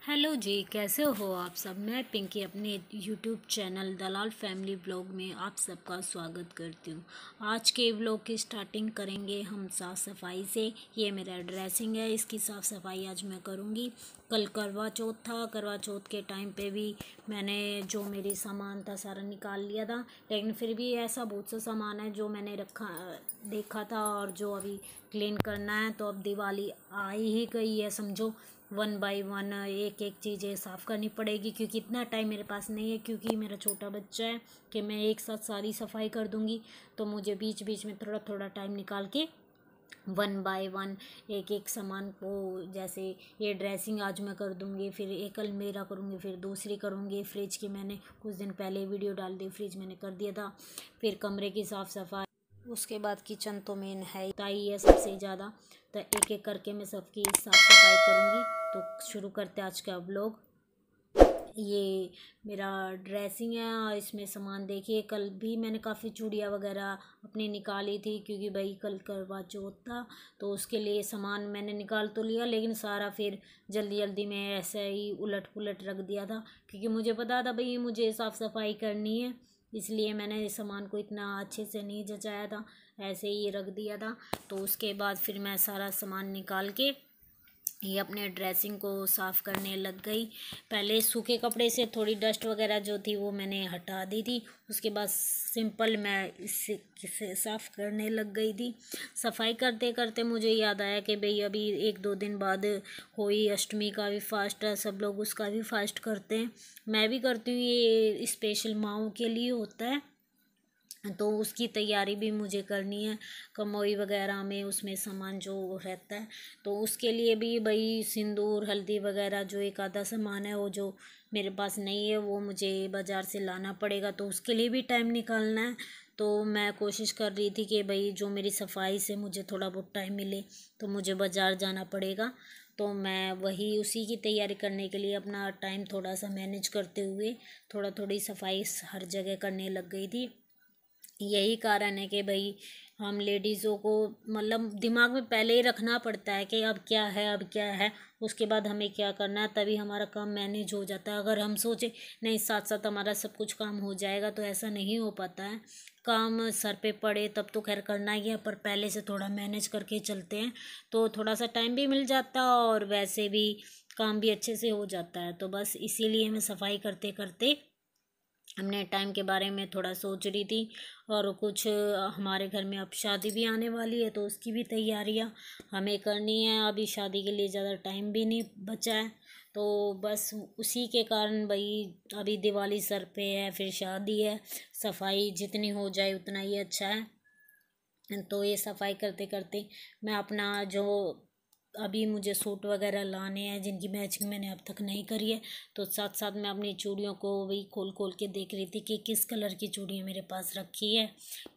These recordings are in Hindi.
हेलो जी, कैसे हो आप सब। मैं पिंकी अपने यूट्यूब चैनल दलाल फैमिली ब्लॉग में आप सबका स्वागत करती हूँ। आज के ब्लॉग की स्टार्टिंग करेंगे हम साफ़ सफाई से। ये मेरा ड्रेसिंग है, इसकी साफ़ सफाई आज मैं करूँगी। कल करवा चौथ था, करवा चौथ के टाइम पे भी मैंने जो मेरी सामान था सारा निकाल लिया था, लेकिन फिर भी ऐसा बहुत सा सामान है जो मैंने देखा था और जो अभी क्लीन करना है। तो अब दिवाली आ ही गई है, समझो 1 बाय 1 एक एक चीज़ें साफ़ करनी पड़ेगी, क्योंकि इतना टाइम मेरे पास नहीं है, क्योंकि मेरा छोटा बच्चा है कि मैं एक साथ सारी सफाई कर दूंगी। तो मुझे बीच बीच में थोड़ा थोड़ा टाइम निकाल के 1 बाय 1 एक एक सामान को, जैसे ये ड्रेसिंग आज मैं कर दूंगी, फिर एक अलमीरा करूंगी, फिर दूसरी करूंगी। फ्रिज की मैंने कुछ दिन पहले वीडियो डाल दी, फ्रिज मैंने कर दिया था। फिर कमरे की साफ़ सफाई, उसके बाद किचन तो मेन है ही है सबसे ज़्यादा। तो एक एक करके मैं सबकी साफ़ सफाई करूँगी। तो शुरू करते हैं आज का ब्लॉग। ये मेरा ड्रेसिंग है और इसमें सामान देखिए, कल भी मैंने काफ़ी चूड़ियाँ वगैरह अपनी निकाली थी, क्योंकि भाई कल करवा चौथ था। तो उसके लिए सामान मैंने निकाल तो लिया, लेकिन सारा फिर जल्दी जल्दी में ऐसे ही उलट पुलट रख दिया था, क्योंकि मुझे पता था भाई मुझे साफ़ सफाई करनी है। इसलिए मैंने सामान को इतना अच्छे से नहीं जचाया था, ऐसे ही रख दिया था। तो उसके बाद फिर मैं सारा सामान निकाल के ये अपने ड्रेसिंग को साफ़ करने लग गई। पहले सूखे कपड़े से थोड़ी डस्ट वगैरह जो थी वो मैंने हटा दी थी। उसके बाद सिंपल मैं इससे साफ़ करने लग गई थी। सफाई करते करते मुझे याद आया कि भाई अभी 1-2 दिन बाद होली अष्टमी का भी फास्ट है, सब लोग उसका भी फास्ट करते हैं, मैं भी करती हूँ। ये स्पेशल माँओं के लिए होता है, तो उसकी तैयारी भी मुझे करनी है। कमोई वगैरह में उसमें सामान जो रहता है, तो उसके लिए भी भाई सिंदूर हल्दी वगैरह जो एक आधा सामान है वो जो मेरे पास नहीं है, वो मुझे बाज़ार से लाना पड़ेगा। तो उसके लिए भी टाइम निकालना है। तो मैं कोशिश कर रही थी कि भाई जो मेरी सफाई से मुझे थोड़ा बहुत टाइम मिले, तो मुझे बाज़ार जाना पड़ेगा। तो मैं वही उसी की तैयारी करने के लिए अपना टाइम थोड़ा सा मैनेज करते हुए थोड़ा थोड़ी सफाई हर जगह करने लग गई थी। यही कारण है कि भाई हम लेडीज़ों को मतलब दिमाग में पहले ही रखना पड़ता है कि अब क्या है, अब क्या है, उसके बाद हमें क्या करना है, तभी हमारा काम मैनेज हो जाता है। अगर हम सोचे नहीं साथ साथ हमारा सब कुछ काम हो जाएगा, तो ऐसा नहीं हो पाता है। काम सर पे पड़े तब तो खैर करना ही है, पर पहले से थोड़ा मैनेज करके चलते हैं तो थोड़ा सा टाइम भी मिल जाता है और वैसे भी काम भी अच्छे से हो जाता है। तो बस इसीलिए मैं सफाई करते करते हमने टाइम के बारे में थोड़ा सोच रही थी। और कुछ हमारे घर में अब शादी भी आने वाली है, तो उसकी भी तैयारियां हमें करनी है। अभी शादी के लिए ज़्यादा टाइम भी नहीं बचा है, तो बस उसी के कारण भाई अभी दिवाली सर पे है, फिर शादी है। सफाई जितनी हो जाए उतना ही अच्छा है। तो ये सफाई करते करते मैं अपना जो अभी मुझे सूट वगैरह लाने हैं जिनकी मैचिंग मैंने अब तक नहीं करी है, तो साथ साथ मैं अपनी चूड़ियों को वही खोल खोल के देख रही थी कि किस कलर की चूड़ियाँ मेरे पास रखी है।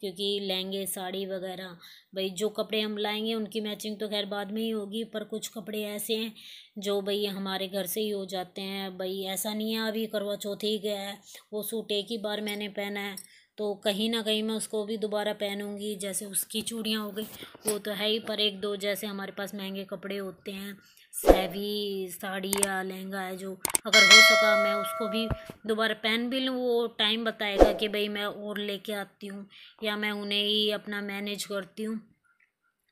क्योंकि लहंगे साड़ी वगैरह भाई जो कपड़े हम लाएंगे उनकी मैचिंग तो खैर बाद में ही होगी, पर कुछ कपड़े ऐसे हैं जो भाई हमारे घर से ही हो जाते हैं। भाई ऐसा नहीं है अभी करवा चौथ ही गया है, वो सूट एक ही बार मैंने पहना है, तो कहीं ना कहीं मैं उसको भी दोबारा पहनूंगी। जैसे उसकी चूड़ियाँ हो गई वो तो है ही, पर एक दो जैसे हमारे पास महंगे कपड़े होते हैं, हैवी साड़ी या लहंगा है, जो अगर हो सका मैं उसको भी दोबारा पहन भी लूँ। वो टाइम बताएगा कि भाई मैं और लेके आती हूँ या मैं उन्हें ही अपना मैनेज करती हूँ।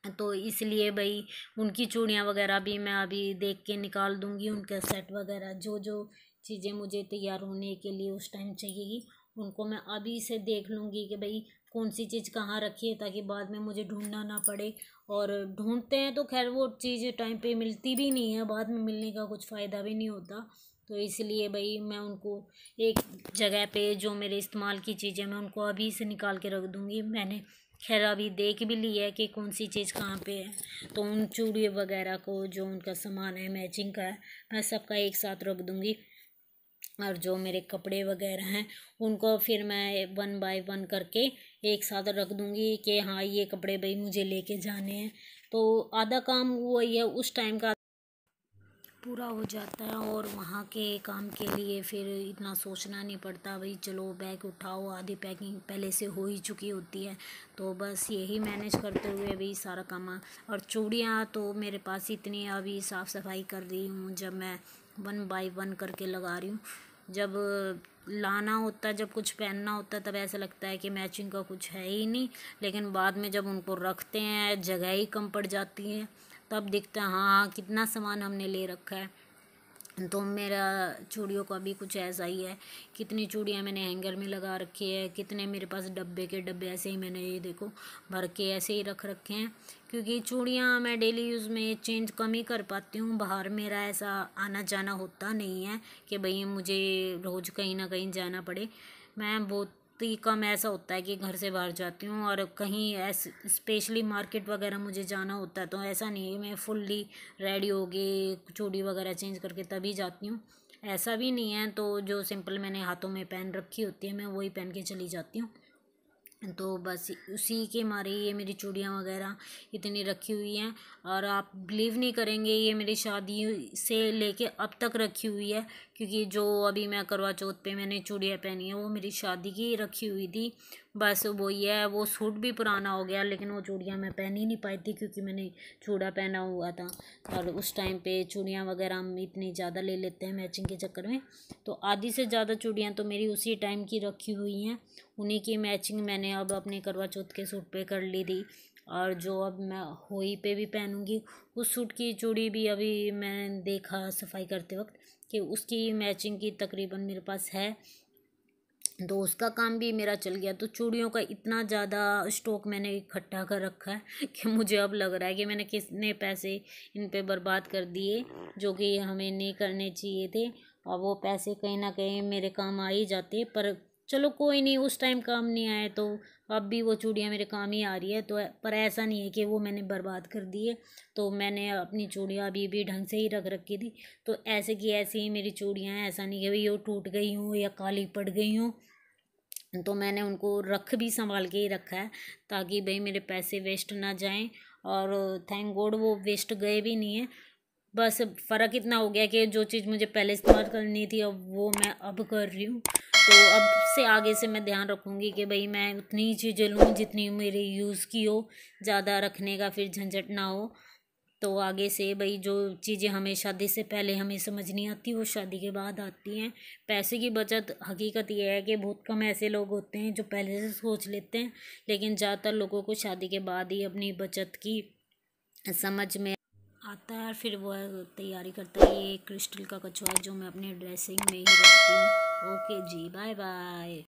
तो इसलिए भाई उनकी चूड़ियाँ वगैरह भी मैं अभी देख के निकाल दूँगी, उनका सेट वगैरह जो जो चीज़ें मुझे तैयार होने के लिए उस टाइम चाहिएगी, उनको मैं अभी से देख लूँगी कि भाई कौन सी चीज़ कहाँ रखी है, ताकि बाद में मुझे ढूंढना ना पड़े। और ढूंढते हैं तो खैर वो चीज़ टाइम पे मिलती भी नहीं है, बाद में मिलने का कुछ फ़ायदा भी नहीं होता। तो इसलिए भाई मैं उनको एक जगह पे जो मेरे इस्तेमाल की चीज़ें मैं उनको अभी से निकाल के रख दूँगी। मैंने खैर अभी देख भी ली है कि कौन सी चीज़ कहाँ पे है, तो उन चूड़ी वगैरह को जो उनका सामान है मैचिंग का है मैं सबका एक साथ रख दूँगी। और जो मेरे कपड़े वगैरह हैं उनको फिर मैं 1 बाय 1 करके एक साथ रख दूँगी कि हाँ ये कपड़े भाई मुझे लेके जाने हैं। तो आधा काम वही है उस टाइम का, पूरा हो जाता है और वहाँ के काम के लिए फिर इतना सोचना नहीं पड़ता। भाई चलो बैग उठाओ, आधी पैकिंग पहले से हो ही चुकी होती है, तो बस यही मैनेज करते हुए भी सारा काम। और चूड़ियाँ तो मेरे पास इतनी, अभी साफ़ सफाई कर रही हूँ, जब मैं 1 बाय 1 करके लगा रही हूँ। जब लाना होता है, जब कुछ पहनना होता है, तब ऐसा लगता है कि मैचिंग का कुछ है ही नहीं, लेकिन बाद में जब उनको रखते हैं, जगह ही कम पड़ जाती है, तब दिखता है हाँ कितना सामान हमने ले रखा है। तो मेरा चूड़ियों का भी कुछ ऐसा ही है। कितनी चूड़ियाँ मैंने हैंगर में लगा रखी है, कितने मेरे पास डब्बे के डब्बे ऐसे ही मैंने ये देखो भर के ऐसे ही रख रखे हैं, क्योंकि चूड़ियाँ मैं डेली यूज़ में चेंज कम ही कर पाती हूँ। बाहर मेरा ऐसा आना जाना होता नहीं है कि भाई मुझे रोज़ कहीं ना कहीं जाना पड़े। मैं बहुत ही कम ऐसा होता है कि घर से बाहर जाती हूँ, और कहीं ऐसे स्पेशली मार्केट वगैरह मुझे जाना होता है तो ऐसा नहीं है मैं फुल्ली रेडी हो गई चूड़ी वगैरह चेंज करके तभी जाती हूँ, ऐसा भी नहीं है। तो जो सिंपल मैंने हाथों में पहन रखी होती है मैं वही पहन के चली जाती हूँ। तो बस उसी के मारे ये मेरी चूड़ियाँ वगैरह इतनी रखी हुई हैं। और आप बिलीव नहीं करेंगे, ये मेरी शादी से लेके अब तक रखी हुई है, क्योंकि जो अभी मैं करवा चौथ पे मैंने चूड़ियाँ पहनी है वो मेरी शादी की रखी हुई थी। बस वही है, वो सूट भी पुराना हो गया, लेकिन वो चूड़ियाँ मैं पहन ही नहीं पाई थी क्योंकि मैंने चूड़ा पहना हुआ था। और उस टाइम पे चूड़ियाँ वगैरह हम इतनी ज़्यादा ले लेते हैं मैचिंग के चक्कर में, तो आधी से ज़्यादा चूड़ियाँ तो मेरी उसी टाइम की रखी हुई हैं। उन्हीं की मैचिंग मैंने अब अपने करवा चौथ के सूट पे कर ली थी, और जो अब मैं होली पे भी पहनूंगी उस सूट की चूड़ी भी अभी मैंने देखा सफाई करते वक्त कि उसकी मैचिंग की तकरीबन मेरे पास है, तो उसका काम भी मेरा चल गया। तो चूड़ियों का इतना ज़्यादा स्टॉक मैंने इकट्ठा कर रखा है कि मुझे अब लग रहा है कि मैंने कितने पैसे इन पे बर्बाद कर दिए जो कि हमें नहीं करने चाहिए थे, और वो पैसे कहीं ना कहीं मेरे काम आ ही जाते। पर चलो कोई नहीं, उस टाइम काम नहीं आए तो अब भी वो चूड़ियाँ मेरे काम ही आ रही है। तो पर ऐसा नहीं है कि वो मैंने बर्बाद कर दिए, तो मैंने अपनी चूड़ियाँ अभी भी ढंग से ही रख रखी थी। तो ऐसे की ऐसी ही मेरी चूड़ियाँ हैं, ऐसा नहीं कि भाई वो टूट गई हूँ या काली पड़ गई हूँ। तो मैंने उनको रख भी संभाल के ही रखा है ताकि भाई मेरे पैसे वेस्ट ना जाएं, और थैंक गॉड वो वेस्ट गए भी नहीं है। बस फ़र्क इतना हो गया कि जो चीज़ मुझे पहले इस्तेमाल करनी थी अब वो मैं अब कर रही हूँ। तो अब से आगे से मैं ध्यान रखूँगी कि भाई मैं उतनी ही चीज़ें लूँ जितनी मेरे यूज़ की हो, ज़्यादा रखने का फिर झंझट ना हो। तो आगे से भाई जो चीज़ें हमें शादी से पहले हमें समझ नहीं आती वो शादी के बाद आती हैं। पैसे की बचत, हकीकत ये है कि बहुत कम ऐसे लोग होते हैं जो पहले से सोच लेते हैं, लेकिन ज़्यादातर लोगों को शादी के बाद ही अपनी बचत की समझ में आता है, फिर वो तैयारी करता है। ये क्रिस्टल का कछुआ है जो मैं अपने ड्रेसिंग में ही रखती हूँ। ओके जी, बाय बाय।